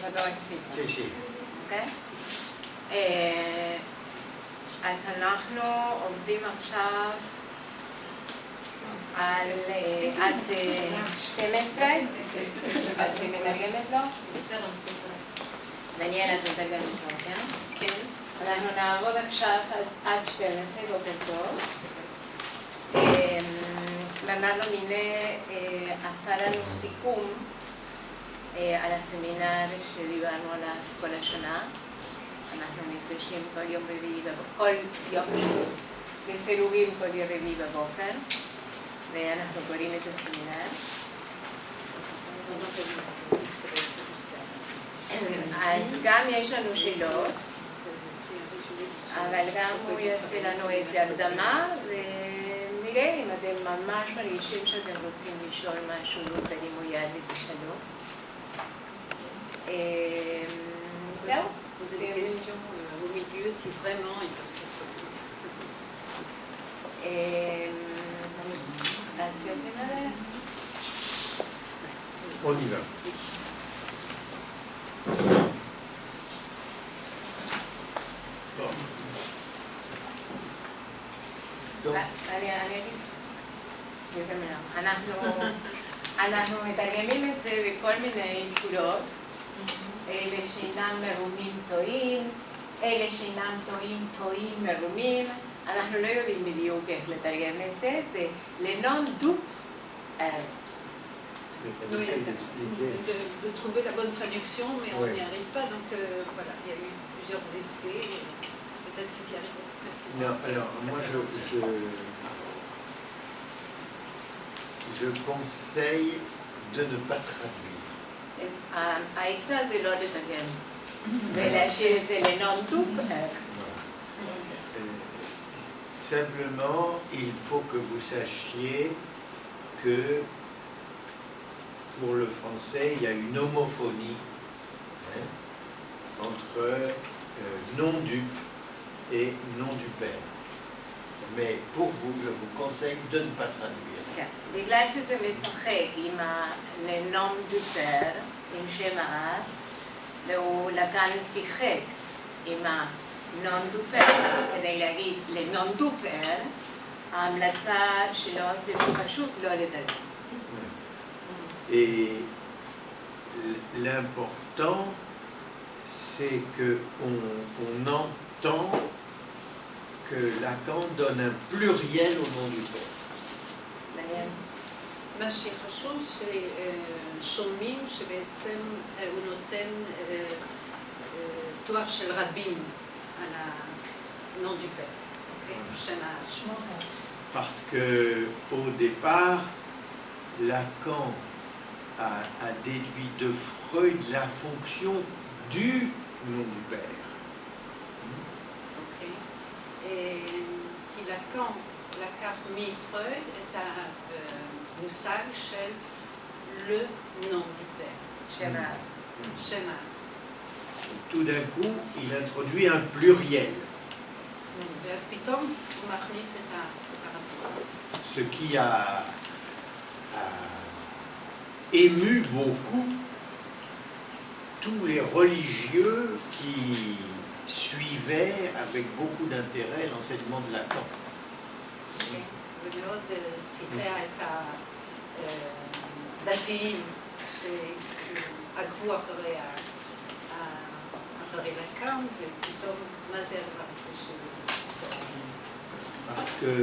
אותו הקליטה. Sí, sí. אוקיי? אז אנחנו עובדים עכשיו על עד 12, אז היא מתרגמת לו? דניאל, את מתרגמת לו, כן? כן. אנחנו נעבוד עכשיו עד 12, בוקר טוב. למדנו מיני, עשה לנו סיכום על הסמינר שדיברנו עליו כל השנה. אנחנו נפגשים כל יום רביעי, כל יום בסירובים כל יום רביעי בבוקר, ואנחנו קוראים את הסמינר. אז גם יש לנו שאלות, אבל גם הוא יעשה לנו איזו הקדמה, ונראה אם אתם ממש מרגישים שאתם רוצים לשאול משהו, תרימו יד ותשאלו. זהו. Poser des questions au milieu si vraiment ils peuvent se soutenir. On y va. Bon. Donc, אנחנו מתרגמים את זה בכל מיני צורות, אלה שאינם מרומים טועים, אלה שאינם טועים מרומים, אנחנו לא יודעים בדיוק איך לתרגם את זה, זה לנון דופ on essaie d'expliquer. De trouver la bonne traduction, mais on Oui. n'y arrive pas. Donc voilà, il y a eu plusieurs essais. Peut-être qu'ils y arrivent plus facilement. Non, alors moi je conseille de ne pas traduire. העצה זה לא לתרגם, ולהשאיר את זה לנון דופ. Simplement, il faut que vous sachiez que pour le français, il y a une homophonie entre nom dupe et nom du père. Mais pour vous, je vous conseille de ne pas traduire. בגלל שזה משחק עם לנום דופר, עם שם האב, והוא לקן שיחק עם הנון דופר, כדי להגיד לנון דופר, ההמלצה שלו זה פשוט לא לדבר. Et l'important, c'est qu'on entend que Lacan donne un pluriel au nom du père. מה שחשוב ששומעים שבעצם הוא נותן תואר של רבים על הnom du père, שם השמות. Parce que au départ, Lacan a déduit de Freud la fonction du nom du père. כי לקאן לקח מפרויד את המושג של le nom du père. שם האב. שם האב. Tout d'un coup, il introduit un pluriel. ואז פתאום הוא מכניס את הרבים. Ce qui a ému beaucoup tous les religieux qui suivaient avec beaucoup d'intérêt l'enseignement de Lacan. זה מאוד טיפח את הדתיים שעקבו אחרי לקאן, ופתאום מה זה הדבר הזה של... Parce que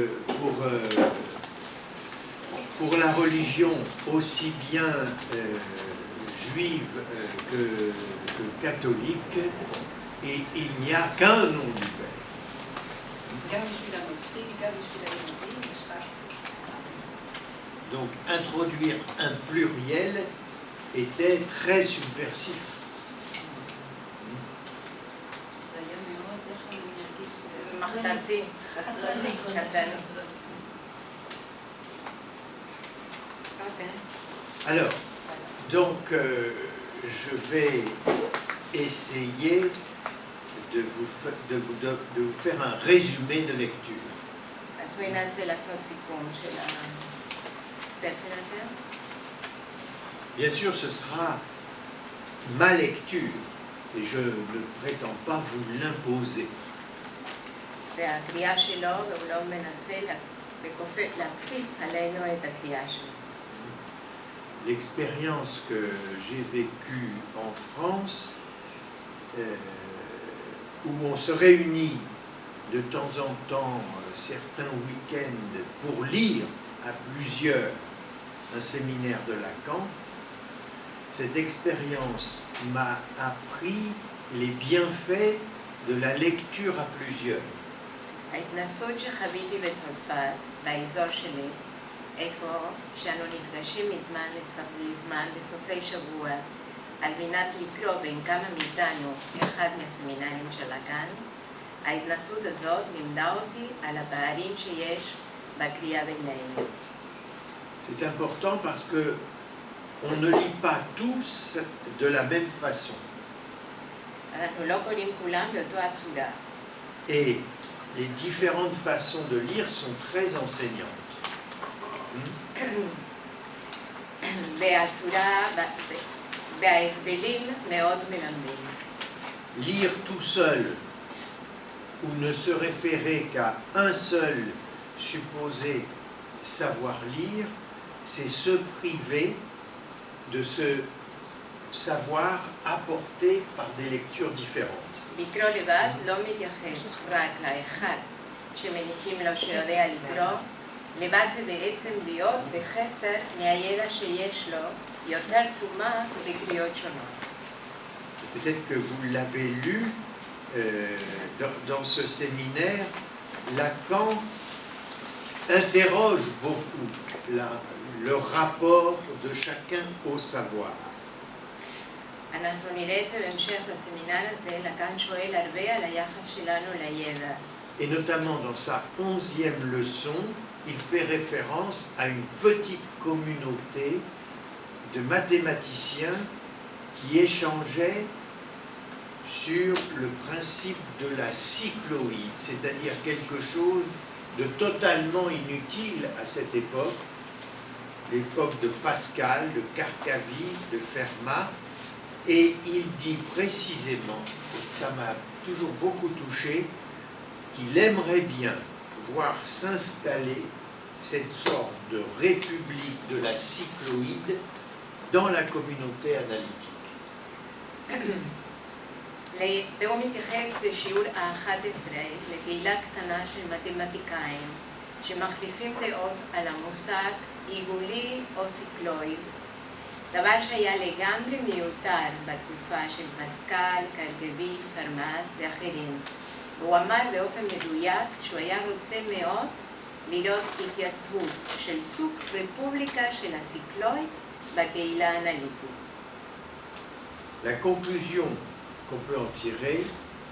pour la religion aussi bien juive que catholique, et il n'y a qu'un nom du Père. גם בשביל הנוצרי, גם בשביל היהודים, יש רק... Donc introduire un pluriel était très subversif. זה היה מאוד, איך אני אגיד, מחתרתי, חתרני. Alors, donc je vais essayer de vous faire un résumé de lecture. אז הוא ינסה לעשות סיכום של הספר הזה. Bien sûr, ce sera ma lecture, et je ne prétends pas vous l'imposer. זה הקריאה שלו, והוא לא מנסה להכפיף עלינו את הקריאה שלו. L'expérience que j'ai vécue en France, où on se réunit de temps en temps, certains week-ends, pour lire à plusieurs un séminaire de Lacan, cette expérience m'a appris les bienfaits de la lecture à plusieurs. ההתנסות שחוויתי בצרפת, באזור שלי, איפה שאנו נפגשים מזמן לזמן בסופי שבוע, על מנת לקרוא בין כמה מאיתנו אחד מהסמינרים של לקאן, ההתנסות הזאת לימדה אותי על הפערים שיש בקריאה בינינו. C'est important parce que on ne lit pas tous de la même façon. אנחנו לא קוראים כולם באותו הצורה. Et les différentes façons de lire sont très enseignantes. וההבדלים מאוד מלמדים. Lire tout seul ou ne se référer qu'à un seul supposé savoir lire, c'est se priver de ce savoir apporté par des lectures différentes. לקרוא לבד לא מתייחס רק לאחד שמניחים לו שיודע לקרוא, לבד זה בעצם להיות בחסר מהידע שיש לו יותר תרומה בקריאות שונות. Peut-être que vous l'avez lu dans ce séminaire, Lacan interroge beaucoup le rapport de chacun au savoir. אנחנו נראה את זה בהמשך בסמינר הזה, לקאן שואל הרבה על היחס שלנו לידע. Et notamment dans sa 11e leçon, il fait référence à une petite communauté de mathématiciens qui échangeaient sur le principe de la cycloïde, c'est-à-dire quelque chose de totalement inutile à cette époque, l'époque de Pascal, de Carcavie, de Fermat. Et il dit précisément, et ça m'a toujours beaucoup touché, qu'il aimerait bien voir s'installer cette sorte de république de la cycloïde dans la communauté analytique. והוא מתייחס בשיעור ה-11 לקהילה קטנה של מתמטיקאים שמחליפים דעות על המושג עיגולי או סיקלואיד, דבר שהיה לגמרי מיותר בתקופה של פסקל, קרגבי, פרמט ואחרים. הוא אמר באופן מדויק שהוא היה רוצה מאוד לראות התייצבות של סוג רפובליקה של הסיקלואיד בקהילה האנליטית. La conclusion qu'on peut en tirer,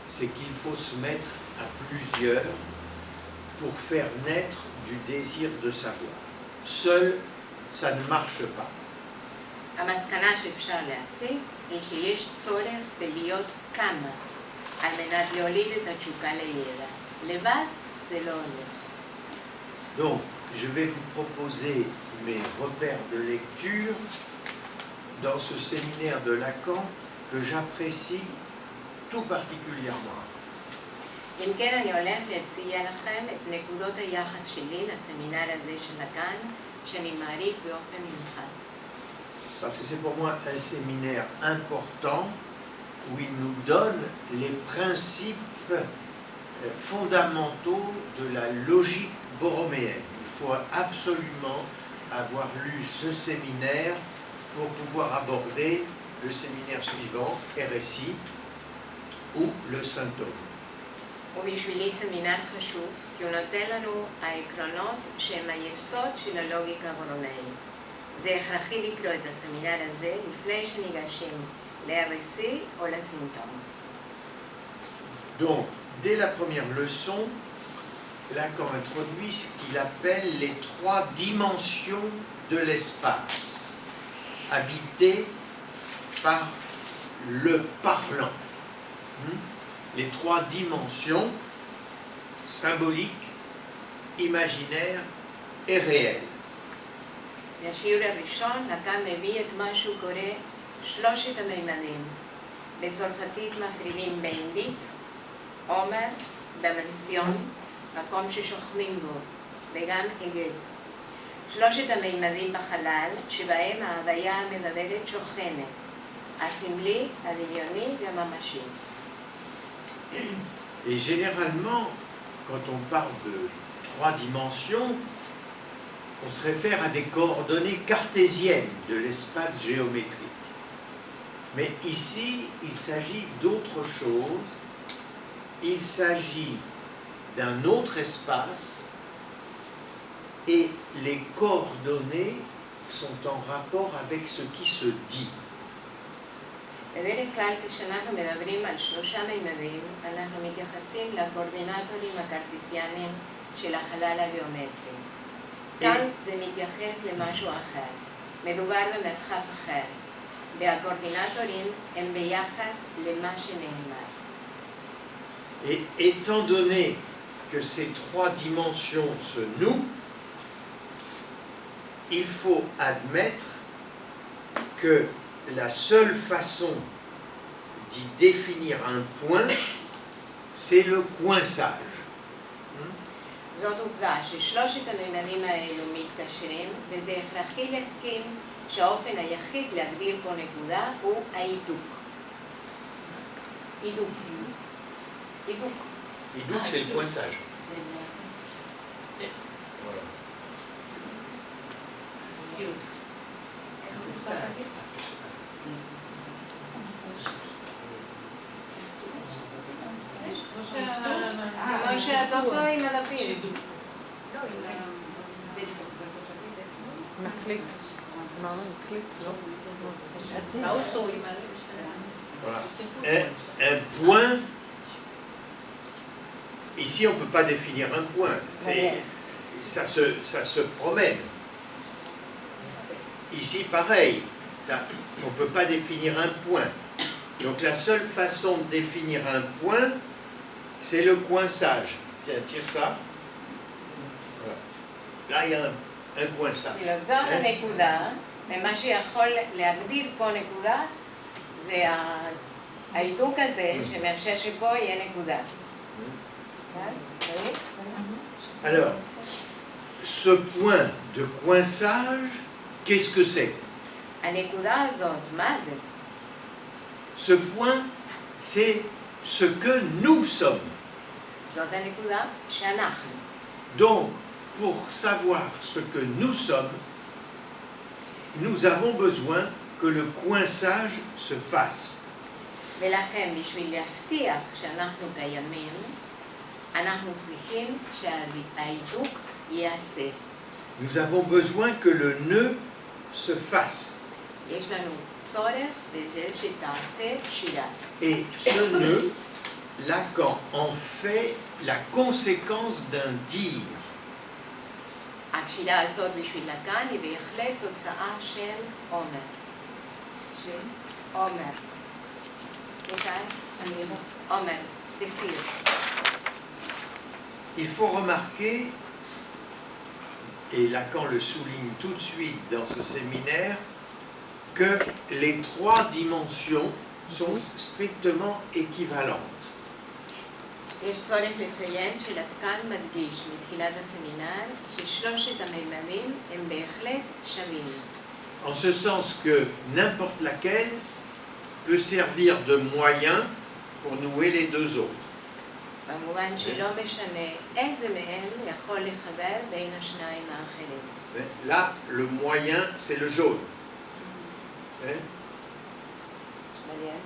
c'est qu'il faut se mettre à plusieurs pour faire naître du désir de savoir. Seul, ça ne marche pas. המסקנה שאפשר להסיק היא שיש צורך בלהיות כמה על מנת להוליד את התשוקה לידע. לבד זה לא הולך. Donc, je vais vous proposer mes repères de lecture dans ce séminaire de Lacan que j'apprécie tout particulièrement. אם כן, אני הולך להציע לכם את נקודות היחס שלי לסמינר הזה של לקאן, שאני מעריך באופן מיוחד. Parce que c'est pour moi un séminaire important où il nous donne les principes fondamentaux de la logique borroméenne. Il faut absolument avoir lu ce séminaire pour pouvoir aborder le séminaire suivant, RSI, ou le symptôme. ובשבילי סמינר חשוב, כי הוא נותן לנו העקרונות שהם היסוד של הלוגיקה הבורומאית. זה הכרחי לקרוא את הסמינר הזה לפני שניגשים ל-RSI או לסימפטום. Donc, dès la première leçon, Lacan introduit ce qu'il appelle les trois dimensions de l'espace, habité par le parlant. Les trois dimensions symboliques, imaginaires et réelles. בשיעור הראשון לקאן מביא את מה שהוא קורא שלושת המימדים. בצרפתית מפרידים בין דית, עומר, במנסיון, מקום ששוכבים בו, וגם אגד. שלושת המימדים בחלל, שבהם ההוויה המדברת שוכנת, הסמלי, הדמיוני והממשי. Et généralement, quand on parle de 3 dimensions, on se réfère à des coordonnées cartésiennes de l'espace géométrique. Mais ici, il s'agit d'autre chose. Il s'agit d'un autre espace et les coordonnées sont en rapport avec ce qui se dit. בדרך כלל כשאנחנו מדברים על שלושה מימדים, אנחנו מתייחסים לקורדינטורים הקרטיסיאניים של החלל הגיאומטרי. כאן זה מתייחס למשהו אחר. מדובר במרחב אחר. והקורדינטורים הם ביחס למה שנאמר. Et étant donné que ces 3 dimensions se nouent, il faut admettre que la seule façon d'y définir un point, c'est le coinçage. זאת עובדה ששלושת הממדים האלו מתקשרים, וזה הכרחי להסכים שהאופן היחיד להגדיר פה נקודה הוא ההידוק. הידוק. הידוק. Hidouk, c'est le coinçage. Voilà. כמו שאת עושה עם הדפים. מקליק. אמרנו מקליק, לא? האוטו עם Voilà. Un point, ici on ne peut pas définir un point, ça se promène. Ici pareil, on ne peut pas définir un point. Donc la seule façon de définir un point, c'est le coinçage. Tiens, tire ça. Voilà. Là il y a un coinçage. זאת הנקודה, ומה שיכול להגדיר פה נקודה זה ההידוק הזה שמאפשר שפה יהיה נקודה. Alors, ce point de coinçage, qu'est-ce que c'est? הנקודה הזאת, מה זה? Ce point, c'est ce que nous sommes. זאת הנקודה שאנחנו. Donc, pour savoir ce que nous sommes, nous avons besoin que le coinçage se fasse. ולכן, בשביל להבטיח שאנחנו קיימים, אנחנו צריכים שההידוק ייעשה. Nous avons besoin que le nœud se fasse. יש לנו צורך בזה שתעשה שירה. Et ce nœud, Lacan en fait la conséquence d'un dire. הקשירה הזאת בשביל לקן היא בהחלט תוצאה של עומר. של עומר. עומר, תסיר. Il faut remarquer, et Lacan le souligne tout de suite dans ce séminaire, que les 3 dimensions sont strictement équivalentes. יש צורך לציין שלקן מדגיש מתחילת הסמינר ששלושת המימדים הם בהחלט שווים. En ce sens que n'importe laquelle peut servir de moyen pour nouer les 2 autres. במובן שלא משנה איזה מהם יכול לחבר בין השניים האחרים. Là, le moyen, c'est le jaune. מעניין?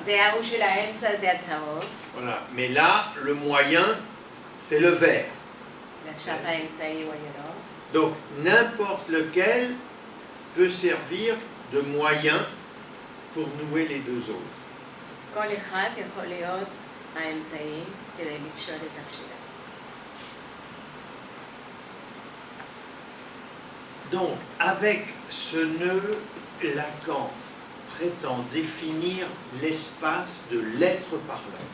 זה ההוא של האמצע, זה הצהוב. Voilà. Mais là, le moyen, c'est le vert. ועכשיו האמצעי הוא הירוק. Donc, n'importe lequel peut servir de moyen pour nouer les 2 autres. כל אחד יכול להיות האמצעי כדי לקשור את הקשירה. Donc, avec ce nœud, Lacan prétend définir l'espace de l'être parlant.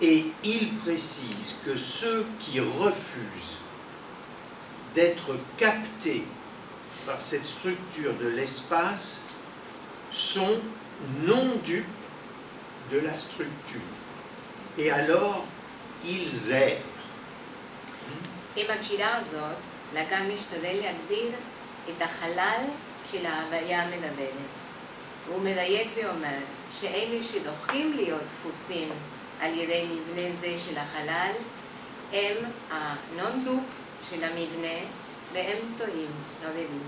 Et il précise que ceux qui refusent d'être captés par cette structure de l'espace sont non dupes de la structure. Et alors, ils errent. עם השירה הזאת, לקאן משתדל להגדיר את החלל של ההוויה המדברת. הוא מדייק ואומר שאלה שדוחים להיות דפוסים על ידי מבנה זה של החלל, הם הנון-דופ של המבנה, והם טועים, נודדים.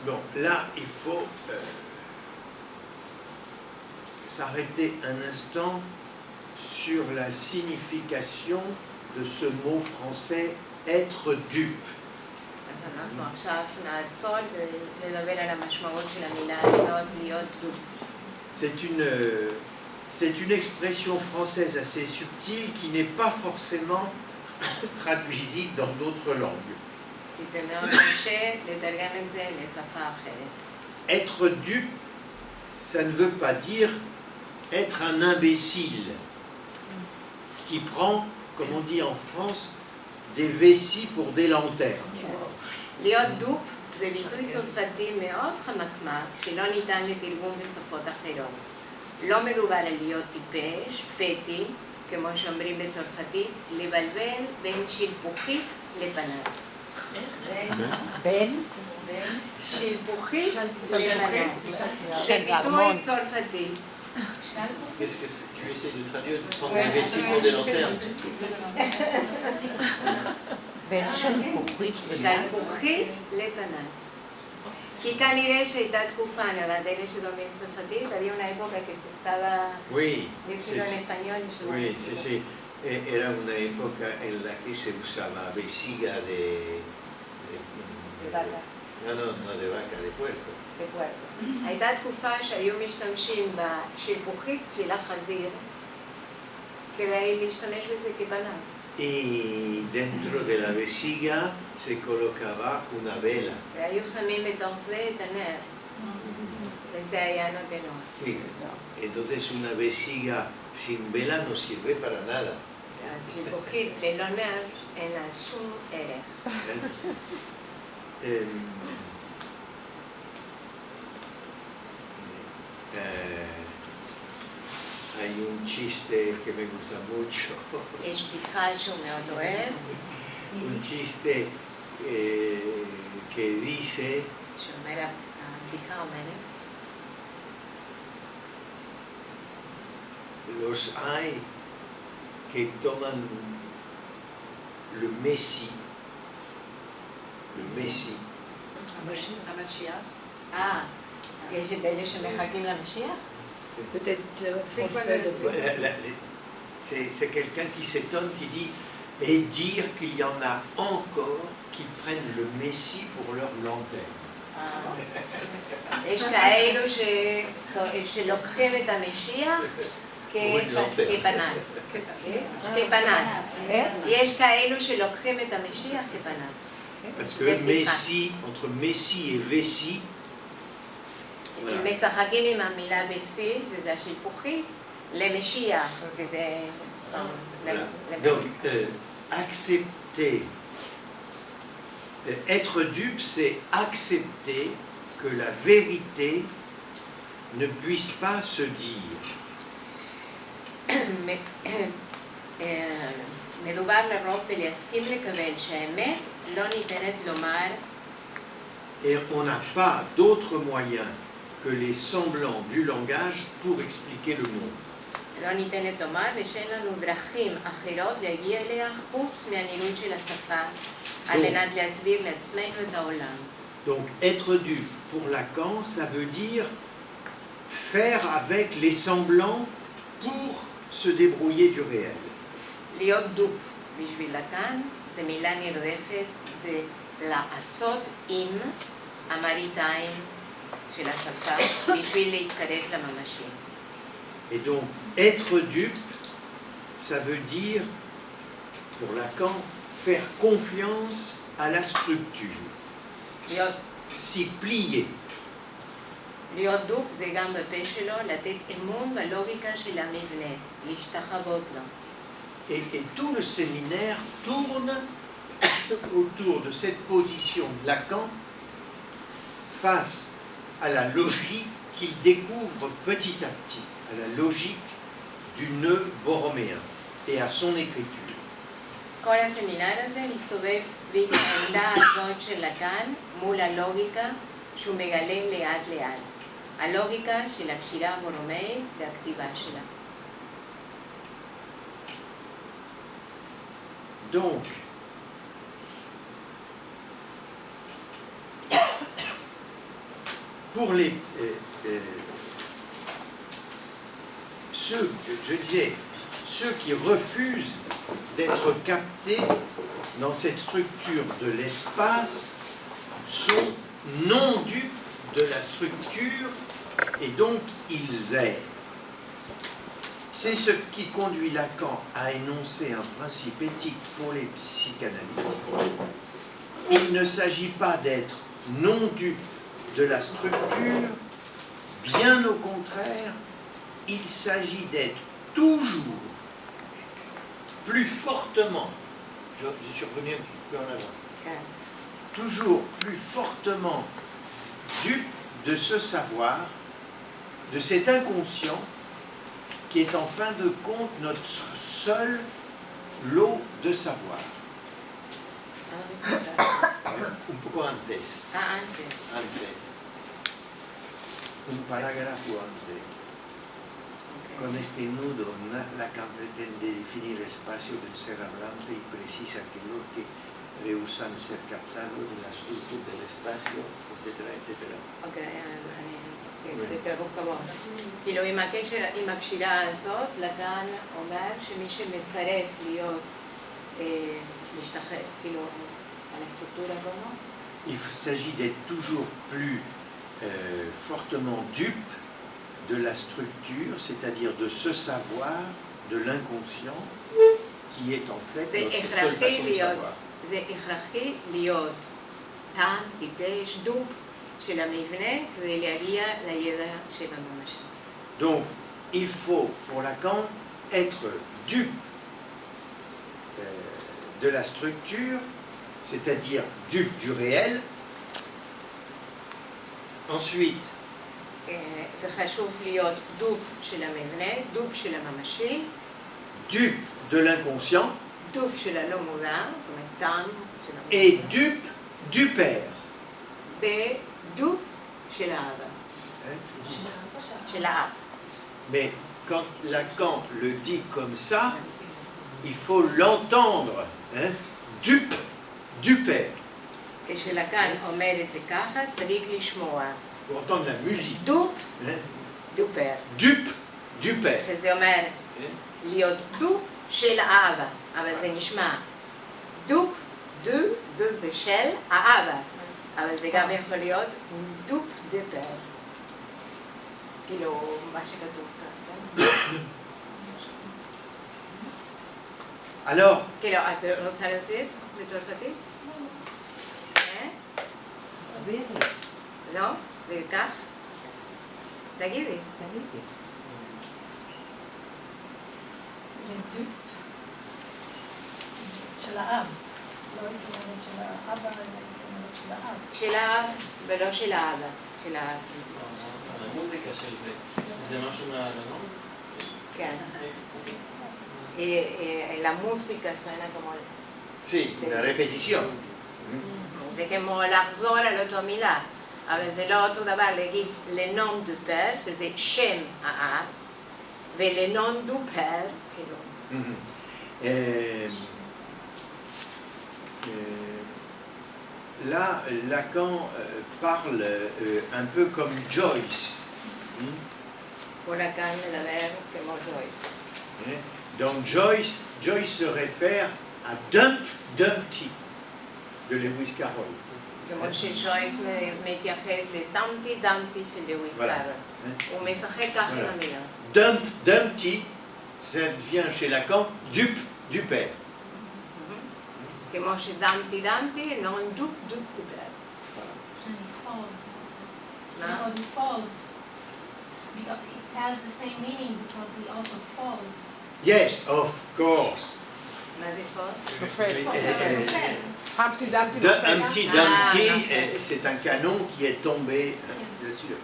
Bon, là, il faut s'arrêter un instant sur la signification de ce mot français être dupe. אז אנחנו עכשיו נעצור ולדבר על המשמעות של המילה הזאת, להיות דופ. C'est une expression française assez subtile qui n'est pas forcément traduisible dans d'autres langues. כי זה מאוד קשה לתרגם את זה לשפה אחרת. Être dupe, ça ne veut pas dire être un imbécile qui prend, comme on dit en France, des vessies pour des lanternes. להיות דופ זה ביטוי צרפתי מאוד חמקמק שלא ניתן לתרגום בשפות אחרות. לא מדובר על להיות טיפש, פטי, כמו שאומרים בצרפתית, לבלבל בין שלפוחית לפנס. בין? שלפוחית לפנס. זה ביטוי צרפתי. Qu'est-ce que tu essaies de traduire, de prendre des vessies pour des lanternes? בין שלפוחית שלפוחית לפנס. כי כנראה שהייתה תקופה, אני יודעת, אלה שדומים צרפתית, había una época que se usaba Oui, decirlo en español. oui, era una época en la que se usaba vesiga de vaca. No de vaca, de puerco. הייתה תקופה שהיו משתמשים בשלפוחית של החזיר כדי להשתמש בזה כפנס. Y dentro de la vesiga se colocaba una vela. והיו שמים בתוך זה את הנר, וזה היה נותן אור. Sí. Entonces una vesiga sin vela no sirve para nada. השלפוחית ללא נר אין לה שום ערך. Hay un chiste que me gusta mucho. יש בדיחה שהוא מאוד אוהב, Un chiste que dice שאומר, הבדיחה אומרת, los hay que toman le Messie. Le Messie. המשיח. יש את אלה שמחכים למשיח? C'est quoi le... C'est quelqu'un qui s'étonne, qui dit et dire qu'il y en a encore qui prennent le Messie pour leur lanterne. יש כאלו שלוקחים את המשיח כפנס. יש כאלו שלוקחים את המשיח כפנס. Parce que Messie, entre Messie et Vessie, משחקים עם המילה בסי, שזה השלפוחית, למשיח, וזה... Donc, accepter, être dupe, c'est accepter que la vérité ne puisse pas se dire. מדובר לרוב ולהסכים לקבל שהאמת לא ניתנת לומר. Et on n'a pas d'autre moyen que les semblants du langage pour expliquer le monde. לא ניתנת לומר ושאין לנו דרכים אחרות להגיע אליה חוץ מהנראות של השפה על מנת להסביר לעצמנו את העולם. Donc être dupe pour Lacan, ça veut dire faire avec les semblants pour se débrouiller du réel. להיות דופ בשביל לקאן זה מילה נרדפת ולעשות עם המראית עין של השפה בשביל להתקרב לממשי. Et donc, être dupe, ça veut dire, pour Lacan, faire confiance à la structure, s'y plier. להיות דופ זה גם בפה שלו לתת אמון בלוגיקה של המבנה, להשתחוות לו. Et tout le séminaire tourne autour de cette position de Lacan face à la logique qu'il découvre petit à petit, à la logique du nœud borroméen et à son écriture. כל הסמינר הזה מסתובב סביב העמדה הזאת של לקאן מול הלוגיקה שהוא מגלה לאט לאט. הלוגיקה של הקשירה הבורומאית והכתיבה שלה. Donc, pour les ceux, je disais, ceux qui refusent d'être captés dans cette structure de l'espace sont non dupes de la structure et donc ils errent. C'est ce qui conduit Lacan à énoncer un principe éthique pour les psychanalystes. Il ne s'agit pas d'être non dupe de la structure, bien au contraire, il s'agit d'être toujours plus fortement, je suis revenu un petit peu en avant, toujours plus fortement dupe de ce savoir, de cet inconscient qui est en fin de compte notre seul lot de savoir. Un poco antes. Antes. Un parágrafo antes. Con este nudo, Lacan pretende definir el espacio del ser hablante y precisa que lo que rehusan ser captado de la estructura del espacio, etc. etc. אני תתרגם כמוה. כאילו עם הקשירה הזאת, לקאן אומר שמי שמסרב להיות משתחרר, כאילו, על הסטרוקטורה כמו? Il s'agit d'être toujours plus fortement dupe de la structure, c'est-à-dire de ce savoir, de l'inconscient, qui est en fait notre seule façon de savoir. זה הכרחי להיות טעם, טיפש, דוב של המבנה כדי להגיע לידע של הממשי. Donc, il faut, pour Lacan, être dupe de la structure, c'est-à-dire dupe du réel. Ensuite, זה חשוב להיות דוב של המבנה, דוב של הממשי. dupe de l'inconscient. דוב של הלא מודע, זאת אומרת טעם של המודע. Et dupe du père. בדוב של האבא. של האב. Mais quand Lacan le dit comme ça, il faut l'entendre, hein, dupe du père. כשלקאן אומר את זה ככה, צריך לשמוע. Il faut entendre la musique. דוב, Hein, דופר. dupe du père. שזה אומר להיות דוב של האבא, אבל זה נשמע דוב, דוב זה של האבא, אבל זה גם יכול להיות דוב דפר. כאילו, מה שכתוב כאן. Alors, כאילו, את רוצה להסביר בצרפתית? תסביר לי. לא? זה כך? תגידי. תגידי. זה דופ של האב, לא התכוונת של האבא, אלא התכוונת של האב. של האב ולא של האבא, של האב. המוזיקה של זה, זה משהו מהאלבום? כן. La música suena como... sí, la répétition. זה כמו לחזור על אותו מילה, אבל זה לא אותו דבר להגיד לנום דו פר, שזה שם האב, ולנום דו פר, כאילו. Là, Lacan parle un peu comme Joyce. פה לקאן מדבר כמו ג'ויס. Dans Joyce, Joyce se réfère à Dump Dumpty de Lewis Carroll. כמו שג'ויס מתייחס לדמתי דמתי של לואיס קארול. הוא משחק כך עם המילה. Dump Dumpty, ça vient chez Lacan, dupe du père. כמו שדמתי דמתי, נון דוק דוק דו פר. And he falls also. מה? Because he falls. Because it has the same meaning because he also falls. Yes, of course. מה זה פוס? נופל. נופל. Humpty Dumpty De נופל. Humpty Ah, Dumpty, parfait. c'est un canon qui est tombé dessus.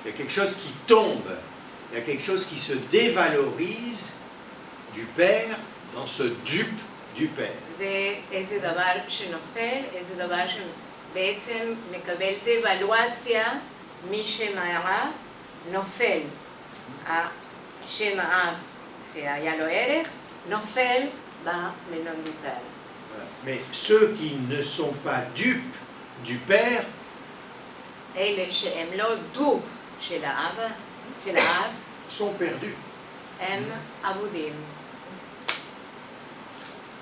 Il y a quelque chose qui tombe, il y a quelque chose qui se dévalorise du père dans ce dupe du père. זה איזה דבר שנופל, איזה דבר שבעצם מקבל דוולואציה משם האב, נופל. שם האב שהיה לו ערך, נופל במנון דופל. Mais ceux qui ne sont pas dupes du père אלה שהם לא דופ של האב, sont perdus. הם אבודים.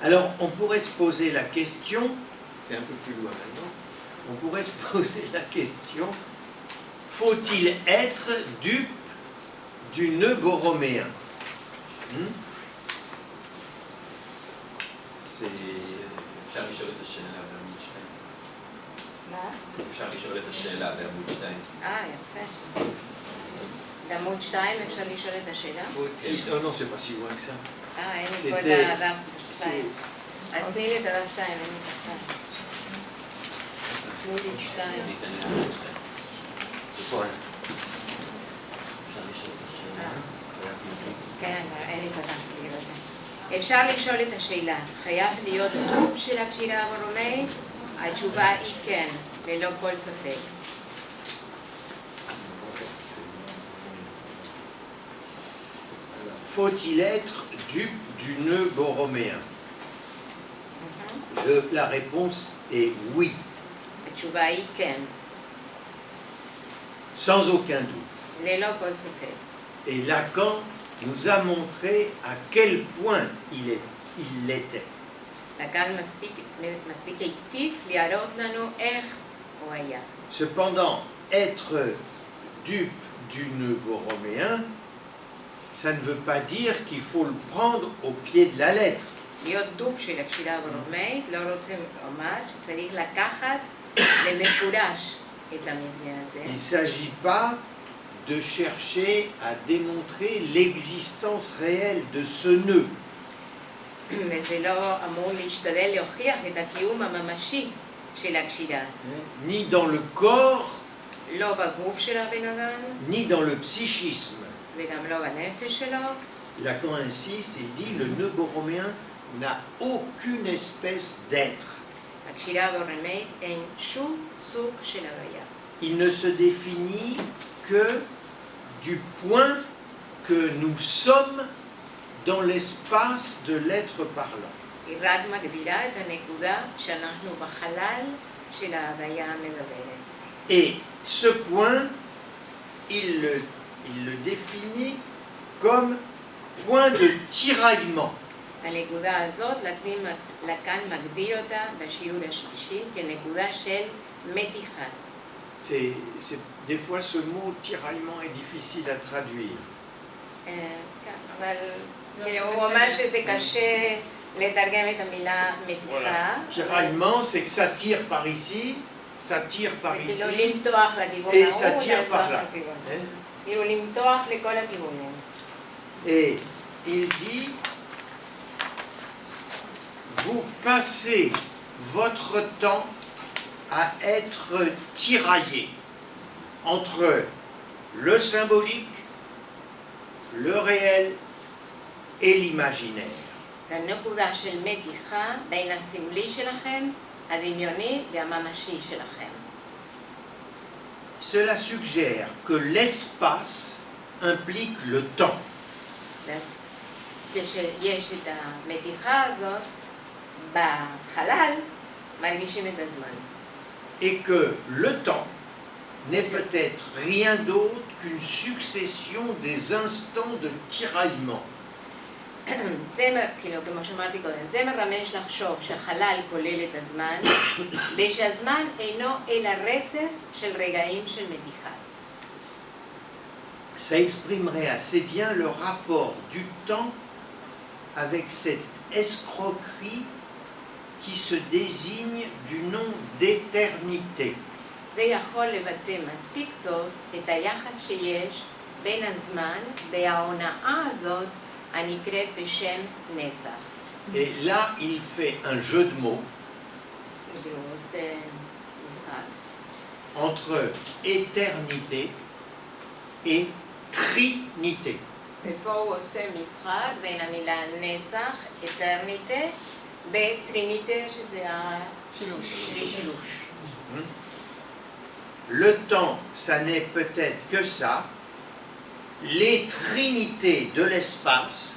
Alors on pourrait se poser la question, c'est un peu plus loin maintenant, on pourrait se poser la question, faut-il être dupe du nœud borroméen? C'est... אפשר לשאול את השאלה בעמוד 2. מה? אפשר לשאול את השאלה בעמוד 2. יפה. בעמוד 2 אפשר לשאול את השאלה? Faut-il... Oh non, c'est pas si loin que ça. אין לי פה את C'était- הדף 2. אז תני לי את הדף 2, אין לי את 2. תני לי את 2. אני אתן לי עמוד 2. Voilà. אפשר לשאול את השאלה. כן, אין לי את הדף בגלל זה. אפשר לשאול את השאלה, חייב להיות דופ של הקשירה הרומאית? התשובה היא כן, ללא כל ספק. Faut-il être dupe du nœud borroméen? La réponse est oui, התשובה היא כן, sans aucun doute. ללא כל ספק. Et Lacan nous a montré à quel point il l'était. לקאן מספיק היטיב להראות לנו איך הוא היה. Cependant, être dupe du nœud borroméen, ça ne veut pas dire qu'il faut le prendre au pied de la lettre. להיות דופ של הקשירה הרומאית לא רוצה לומר שצריך לקחת למפורש את המבנה הזה. Il ne s'agit pas de chercher à démontrer l'existence réelle de ce nœud. וזה לא אמור להשתדל להוכיח את הקיום הממשי של הקשירה. Ni dans le corps, לא בגוף של הבן אדם ni dans le psychisme. וגם לא בנפש שלו. Lacan insiste, il dit le nœud borroméen n'a aucune espèce d'être. הקשירה הרומאית אין שום סוג של הוויה. Il ne se définit que du point que nous sommes dans l'espace de l'être parlant. היא רק מגדירה את הנקודה שאנחנו בחלל של ההוויה המדברת. Et ce point, il le définit comme point de tiraillement. הנקודה הזאת, לקאן מגדיר אותה בשיעור השלישי כנקודה של מתיחה. Des fois, ce mot tiraillement est difficile à traduire. אבל הוא אומר שזה קשה לתרגם את המילה מתיחה. Tiraillement, c'est que ça tire par ici, ça tire par ici, כאילו למתוח לכיוון et ça ההוא, tire למתוח par là. לכיוון. Hein? כאילו למתוח לכל הכיוונים. Et il dit, vous passez votre temps à être tiraillé entre le symbolique, le réel et l'imaginaire. זה הנקודה של מתיחה בין הסמלי שלכם, הדמיוני והממשי שלכם. Cela suggère que l'espace implique le temps. אז כשיש את המתיחה הזאת, בחלל מרגישים את הזמן. Et que le temps n'est peut-être rien d'autre qu'une succession des instants de tiraillement. זה, כאילו, כמו שאמרתי קודם, זה מרמז לחשוב שהחלל כולל את הזמן, ושהזמן אינו אלא רצף של רגעים של מתיחה. Ça exprimerait assez bien le rapport du temps avec cette escroquerie qui se désigne du nom d'éternité. זה יכול לבטא מספיק טוב את היחס שיש בין הזמן וההונאה הזאת הנקראת בשם נצח. Et là, il fait un jeu de mots כאילו הוא עושה משחק. entre éternité et trinité. ופה הוא עושה משחק בין המילה נצח, אטרניטה, בטריניטה שזה השילוש. Le temps, ça n'est peut-être que ça, les trinités de l'espace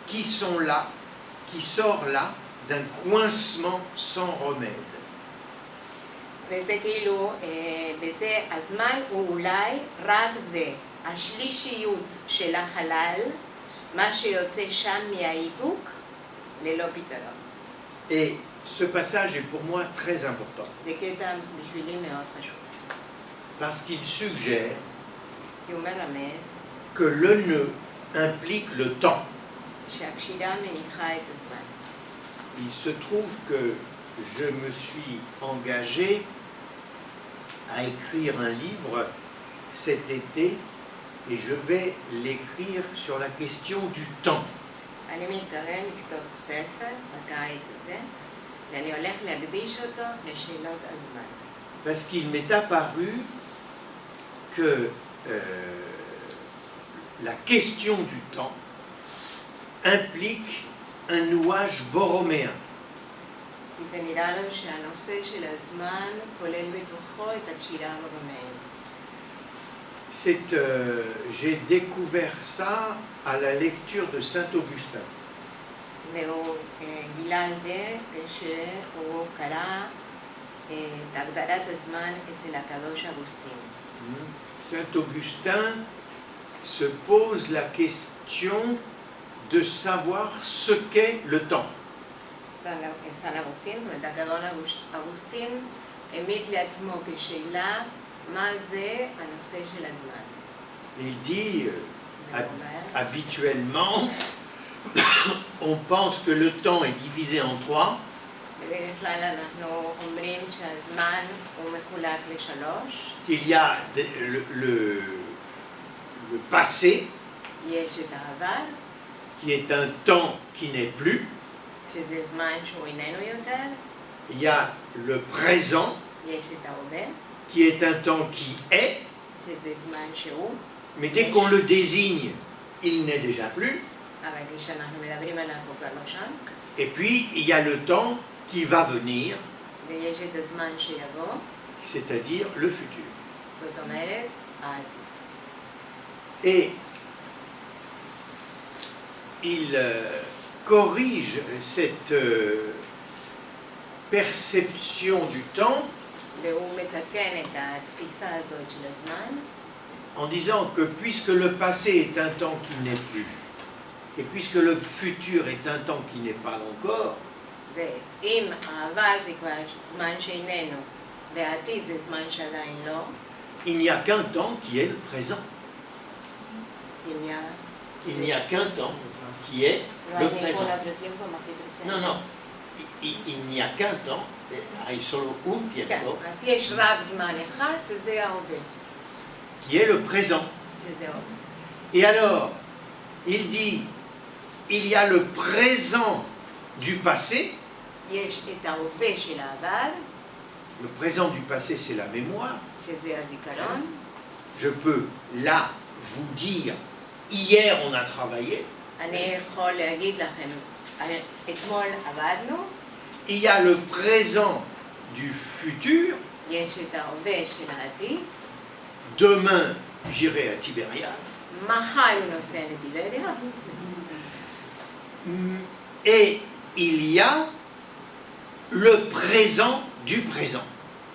qui sont là, qui sortent là d'un coincement sans remède. וזה כאילו, בזה הזמן הוא אולי רק זה, השלישיות של החלל, מה שיוצא שם מההידוק, ללא פתרון. Et ce passage est pour moi très important, זה קטע בשבילי מאוד חשוב. parce qu'il suggère כי הוא מרמז que le nœud implique le temps. שהקשירה מניחה את הזמן. Il se trouve que je me suis engagé à écrire un livre cet été et je vais l'écrire sur la question du temps. אני מתכוון לכתוב ספר בקיץ הזה, ואני הולך להקדיש אותו לשאלות הזמן. Parce qu'il m'est apparu que la question du temps implique un nouage borroméen. כי זה נראה לו שהנושא של הזמן כולל בתוכו את הקשירה הרומאית. J'ai découvert ça à la lecture de Saint-Augustin. והוא גילה זה כשהוא קרא את הגדרת הזמן אצל הקדוש אגוסטין. Saint-Augustin se pose la question de savoir ce qu'est le temps. סן אגוסטין, זאת אומרת, הגאון אגוסטין העמיד לעצמו כשאלה מה זה הנושא של הזמן. Il dit, habituellement, on pense que le temps est divisé en trois. בדרך כלל אנחנו אומרים שהזמן הוא מחולק לשלוש. Qu'il y a le passé, יש את העבר, qui est un temps qui n'est plus. שזה זמן שהוא איננו יותר. Il y a le présent, יש את ההווה, qui est un temps qui est. שזה זמן שהוא. Mais dès qu'on le désigne, il n'est déjà plus. אבל כשאנחנו מדברים עליו הוא כבר לא שם. Et puis, il y a le temps qui va venir, ויש את הזמן שיבוא, c'est-à-dire le futur. זאת אומרת, העתיד. Et il corrige cette perception du temps והוא מתקן את התפיסה הזאת של הזמן, en disant que puisque le passé est un temps qui n'est plus, et puisque le futur est un temps qui n'est pas encore, זה אם העבר זה כבר זמן שאיננו, והעתיד זה זמן שעדיין לא, il n'y a qu'un temps qui est le présent. Il n'y a qu'un temps qui est le présent. Non, non, il n'y a qu'un temps, hay solo un כן, tiempo, אז יש רק זמן אחד שזה ההווה, qui est le présent. שזה ההווה. Et alors, il dit, il y a le présent du passé. יש את ההווה של העבר, Le présent du passé, c'est la mémoire. שזה הזיכרון. Je peux là vous dire, hier on a travaillé. אני יכול להגיד לכם, אתמול עבדנו, Il y a le présent du futur. יש את ההווה של העתיד, Demain, j'irai à Tibériade. מחר הוא נוסע לטיבריה, Et il y a le présent du présent.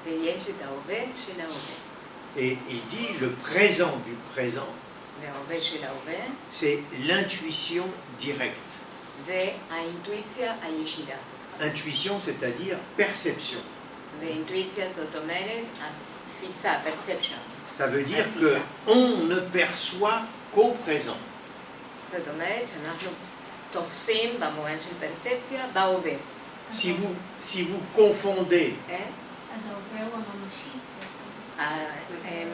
ויש את ההווה של ההווה. Et il dit, le présent du présent, וההווה של ההווה c'est l'intuition directe. זה האינטואיציה הישירה. Intuition, c'est-à-dire perception. ואינטואיציה זאת אומרת התפיסה, perception. Ça veut dire qu'on ne perçoit qu'au présent. זאת אומרת שאנחנו תופסים במובן של פרספציה בהווה. Si vous confondez אז ההווה הוא הממשי.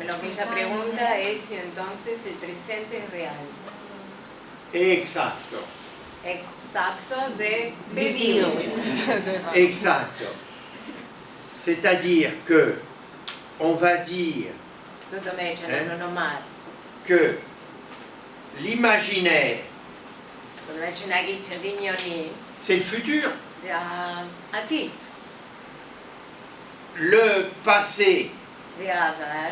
Lo que ella pregunta es si entonces el presente es real. exacto. אקסקטו זה בדיוק. Exact. C'est-à-dire que on va dire זאת אומרת שאנחנו נאמר, que l'imaginaire, זאת אומרת שנגיד שדמיוני c'est le futur. זה העתיד, Le passé, והעבר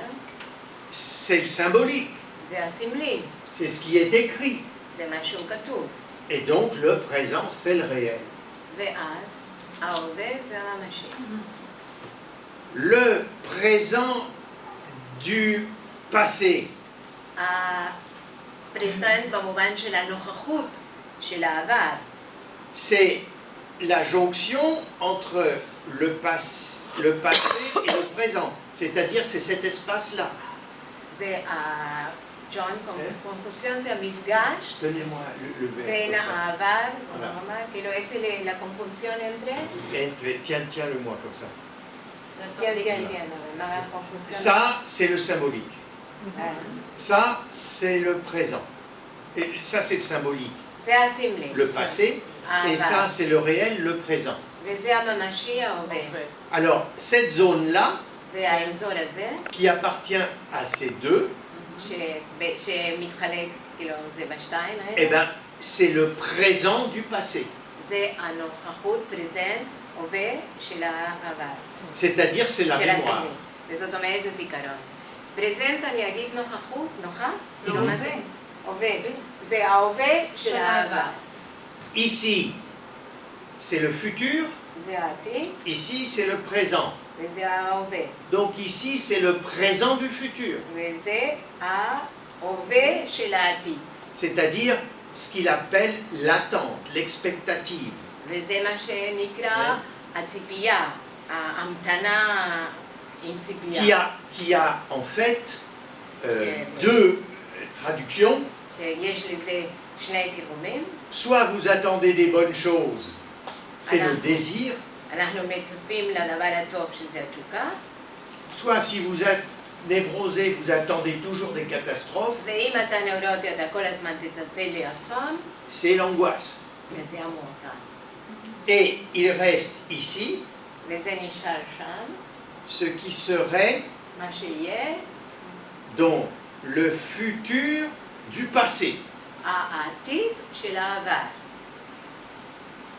c'est le symbolique. זה הסמלי, C'est ce qui est écrit. זה מה שהוא כתוב. Et donc le présent, c'est le réel. ואז ההווה זה הממשי. Le présent du passé, הפרזנט במובן של הנוכחות של העבר. c'est la jonction entre le passé et le présent. C'est-à-dire, c'est cet espace-là. זה ג'ון קומפוזיון, זה המפגש Donnez-moi le verre. בין comme ça. העבר, Voilà. כאילו es la composición entre... Tiens-le-moi comme ça. Tiens, ma composition. Ça, c'est le symbolique. Ça, c'est le présent. Et ça, c'est le symbolique. זה הסמלי. Le passé. Et ça, c'est le réel, le présent. וזה הממשי ההווה. Alors, cette zone-là, והאזור הזה, qui appartient à ces deux, שמתחלק, כאילו, זה בשתיים eh האלה, ben, c'est le présent du passé. זה הנוכחות, פרזנט, הווה של העבר. C'est-à-dire, c'est la של mémoire. הסמלי. וזאת אומרת הזיכרון. פרזנט אני אגיד נוכחות, נוחה? כאילו מה זה? הווה. זה ההווה של העבר. Ici, c'est le futur. זה העתיד, Ici, c'est le présent. וזה ההווה. Donc ici, c'est le présent du futur. וזה ההווה של העתיד. C'est-à-dire ce qu'il appelle l'attente, l'expectative. וזה מה שנקרא הציפייה, ההמתנה עם ציפייה. Qui a en fait deux traductions. שיש לזה שני תרגומים. Soit vous attendez des bonnes choses, c'est le désir. אנחנו מצפים לדבר הטוב שזה התשוקה. Soit si vous êtes névrosé, vous attendez toujours des catastrophes, ואם אתה נוירוטי אתה כל הזמן תצפה לאסון, c'est l'angoisse. וזה המועקה. Et il reste ici וזה נשאר שם, ce qui serait מה שיהיה, donc le futur du passé. העתיד של העבר.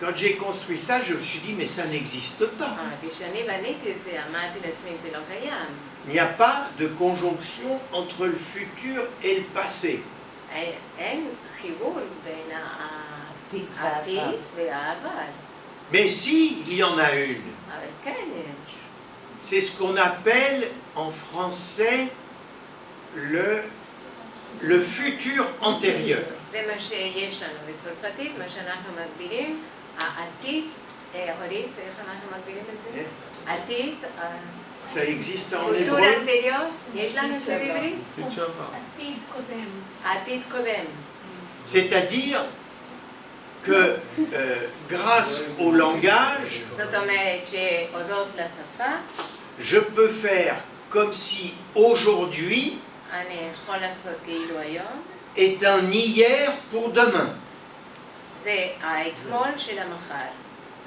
Quand j'ai construit ça, je me suis dit, mais ça n'existe pas. כשאני בניתי את זה, אמרתי לעצמי, זה לא קיים. Il n'y a pas de conjonction entre le futur et le passé. אין חיבור בין העתיד והעבר. Mais si, il y en a une. אבל כן יש. C'est ce qu'on appelle en français le futur antérieur. זה מה שיש לנו בצרפתית, מה שאנחנו מגדירים, העתיד, אורית, איך אנחנו מגדירים את זה? עתיד, Ça existe en קולטור hébreu. אנטריור, יש לנו את זה בעברית? עתיד קודם. העתיד קודם. C'est-à-dire que grâce au langage, זאת אומרת שהודות לשפה, je peux faire comme si aujourd'hui אני יכול לעשות כאילו היום, est un hier pour demain. זה האתמול של המחר.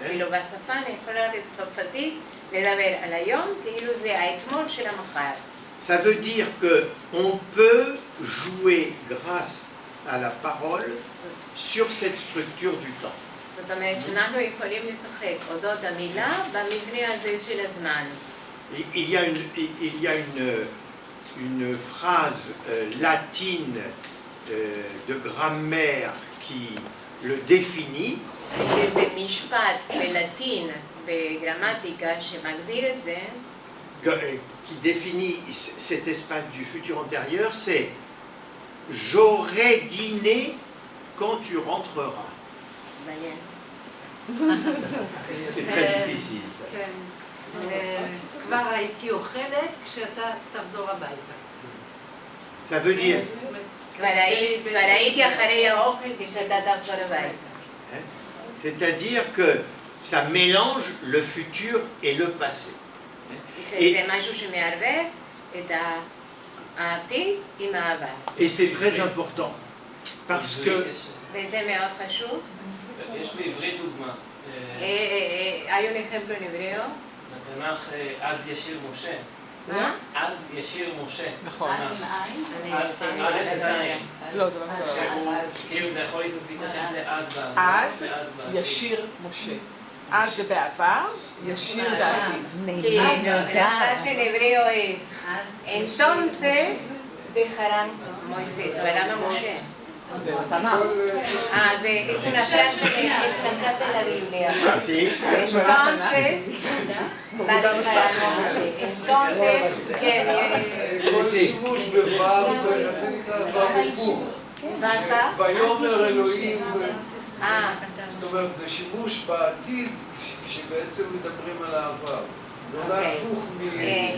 כאילו בשפה אני יכולה בצרפתית לדבר על היום, כאילו זה האתמול של המחר. Ça veut dire qu'on peut jouer grâce à la parole sur cette structure du temps. זאת אומרת שאנחנו יכולים לשחק אודות המילה במבנה הזה של הזמן. Il y a une phrase latine de grammaire qui le définit. יש איזה משפט בלטין, בגרמטיקה, שמגדיר את זה, qui définit cet espace du futur antérieur, c'est « J'aurai dîné quand tu rentreras מעניין. ». C'est très difficile ça. כן. כבר הייתי אוכלת כשאתה תחזור הביתה. Ça veut dire, כבר הייתי אחרי האוכל כשאתה תחזור הביתה. c'est-à-dire que ça mélange le futur et le passé. זה משהו שמערבב את העתיד עם העבר. Et c'est très important. Parce עברי que יש- וזה מאוד חשוב. יש בעברית דוגמה. hay un ejemplo en hebreo. בתנ"ך אז ישיר משה. מה? אז ישיר משה. נכון. אז עם עין. אז א' זין. לא, זה לא נכון. שהוא, כאילו זה יכול להתייחס לאז בעבר. אז ואז בעתיד. ישיר משה. אז זה בעבר, ישיר בעתיד. Que la frase en hebreo es, entonces dejarán Moisés, dejarán a Moshe. זה בתנ"ך. Es una frase de la Biblia. sí, Entonces, va a dejar a Moshe. Entonces, que כל שימוש בו"ב, זה נקרא ו"ב היפוך. vaca. ויאמר אלוהים, Ah, זאת אומרת, זה שימוש בעתיד שבעצם מדברים על העבר. זה אולי הפוך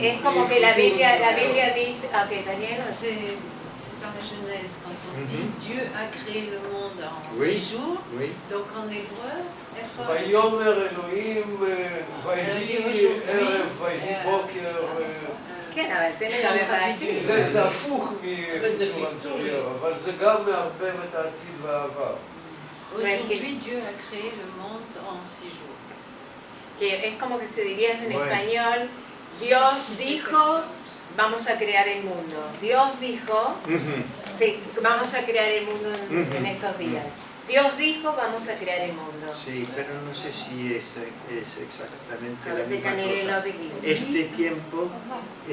es como que la Biblia dice, ok, Daniel. C'est dans la Genèse, quand on dit Dieu a créé le monde en Oui. 6 jours. oui. Donc en hébreu, ויאמר אלוהים, ויהי ערב, ויהי בוקר. כן, אבל זה מדבר בעתיד. זה הפוך מפיתור אנטריור, אבל זה גם מערבב את העתיד והעבר. aujourd'hui Dieu a créé le monde en 6 jours. Que es como que se diría en Bueno. español, Dios dijo, vamos a crear el mundo. Dios dijo, Mhm. sí, vamos a crear el mundo en estos días. Dios dijo, vamos a crear el mundo. Sí, pero no sé si es exactamente A la veces misma Daniel cosa. lo dice.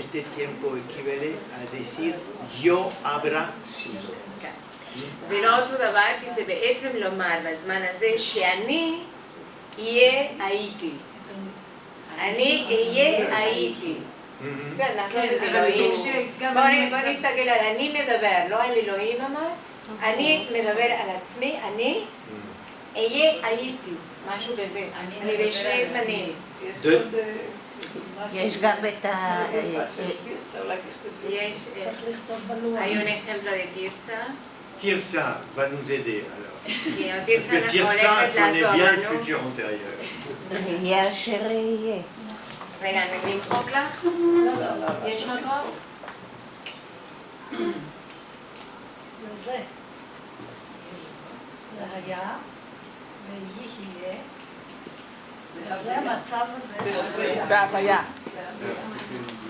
Este tiempo equivale a decir yo habrá sido. זה לא אותו דבר, כי זה בעצם לומר בזמן הזה שאני אהיה הייתי. אני אהיה הייתי. Mhm. כן, לעשות את אבל אלוהים. זה כשגם בוא אני נסתכל על אני מדבר, לא על אלוהים אמר. אני מדבר על עצמי, אני אהיה הייתי. משהו כזה. אני בשני זמנים. יש גם את ה... יש... hay un ejemplo de Tirza. Tirsa va nous aider alors. כי Parce טירצה que Tirsa הולכת connaît לעזור bien le לנו. futur antérieur. יהיה אשר יהיה. רגע, למחוק לך? יש מקום? זה. זה היה, ויהיה. וזה המצב הזה. בהוויה.